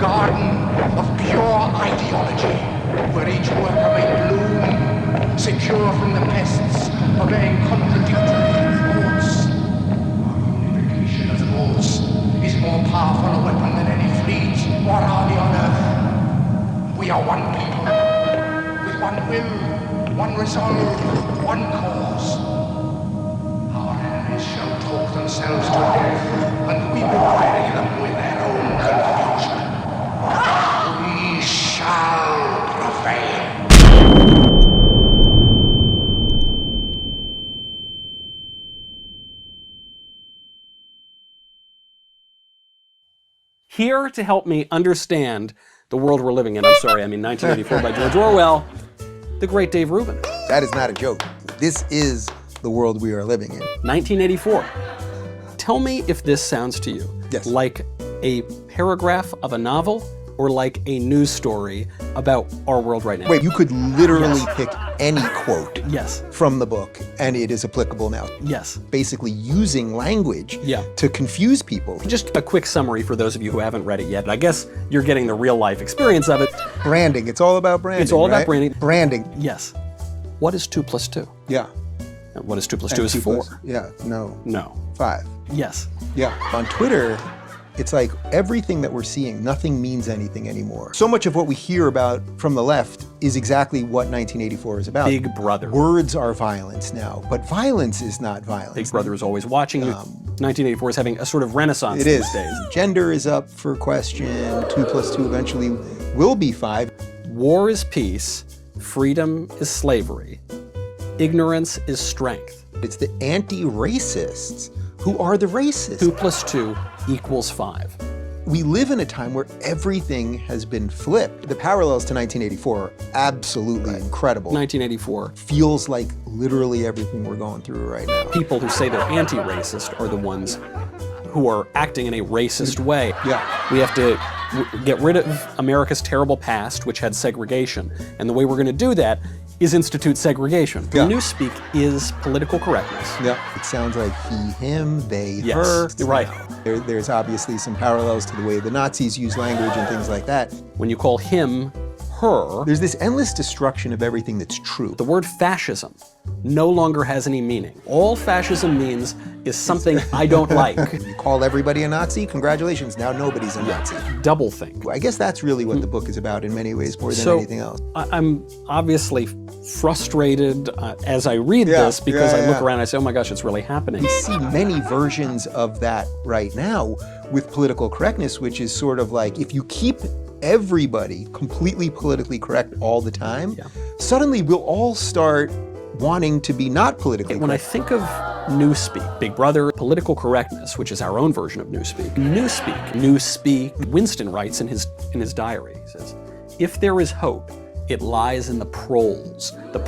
garden of pure ideology, where each worker may bloom, secure from the pests, obeying contradictory thoughts. Our unification of thoughts is more powerful a weapon than any fleet or army on earth. We are one people, with one will, one resolve, one cause. Our enemies shall talk themselves to death, and we will bury them with their own confusion. We shall prevail. Here to help me understand the world we're living in, I'm sorry, I mean 1984 by George Orwell, the great Dave Rubin. That is not a joke. This is the world we are living in. 1984. Tell me if this sounds to you like a paragraph of a novel or like a news story about our world right now. Wait, you could literally pick any quote from the book and it is applicable now. Yes. Basically using language to confuse people. Just a quick summary for those of you who haven't read it yet. I guess you're getting the real life experience of it. Branding, it's all about branding. It's all about branding. Branding. Yes. What is 2 + 2? Yeah. And what is 2 + 2 is 4. No. 5. Yes. Yeah. On Twitter, it's like everything that we're seeing, nothing means anything anymore. So much of what we hear about from the left is exactly what 1984 is about. Big Brother. Words are violence now, but violence is not violence. Big Brother is always watching you. 1984 is having a sort of renaissance these days. Gender is up for question. 2 + 2 eventually will be 5. War is peace. Freedom is slavery. Ignorance is strength. It's the anti-racists who are the racists. 2 + 2 = 5. We live in a time where everything has been flipped. The parallels to 1984 are absolutely incredible. 1984 feels like literally everything we're going through right now. People who say they're anti-racist are the ones who are acting in a racist way. Yeah. We have to get rid of America's terrible past, which had segregation. And the way we're going to do that is institute segregation. Newspeak is political correctness. Yeah. It sounds like he, him, they, her. You're right. There's obviously some parallels to the way the Nazis use language and things like that. When you call him, her, there's this endless destruction of everything that's true. The word fascism no longer has any meaning. All fascism means is something I don't like. You call everybody a Nazi? Congratulations, now nobody's a Nazi. Doublethink. I guess that's really what the book is about in many ways, more than anything else. I'm obviously frustrated as I read this because I look around and I say, oh my gosh, it's really happening. We see many versions of that right now with political correctness, which is sort of like, if you keep everybody completely politically correct all the time, suddenly we'll all start wanting to be not politically correct. When I think of Newspeak, Big Brother, political correctness, which is our own version of Newspeak, Newspeak, Winston writes in his diary, he says, if there is hope, it lies in the proles, like the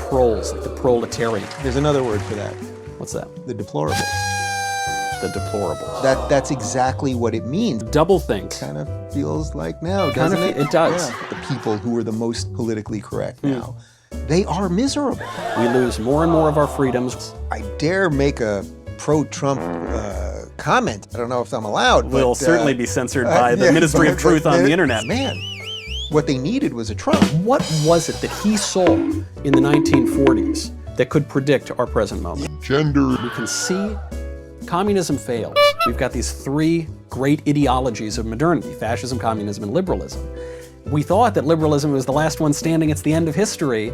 proletariat. There's another word for that. What's that? The deplorables. The deplorable. That's exactly what it means. Doublethink. Kind of feels like now, doesn't it? It does. Yeah. The people who are the most politically correct now, they are miserable. We lose more and more of our freedoms. I dare make a pro-Trump comment. I don't know if I'm allowed. We'll certainly be censored by the Ministry of Truth on the internet. Man, what they needed was a Trump. What was it that he saw in the 1940s that could predict our present moment? Gender. We can see communism fails. We've got these 3 great ideologies of modernity, fascism, communism, and liberalism. We thought that liberalism was the last one standing, it's the end of history.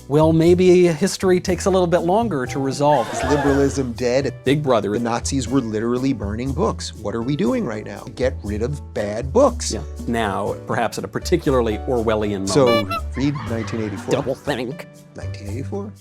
Well, maybe history takes a little bit longer to resolve. Is liberalism dead? Big Brother. The Nazis were literally burning books. What are we doing right now? Get rid of bad books. Yeah. Now, perhaps at a particularly Orwellian moment. So, read 1984. Doublethink. 1984.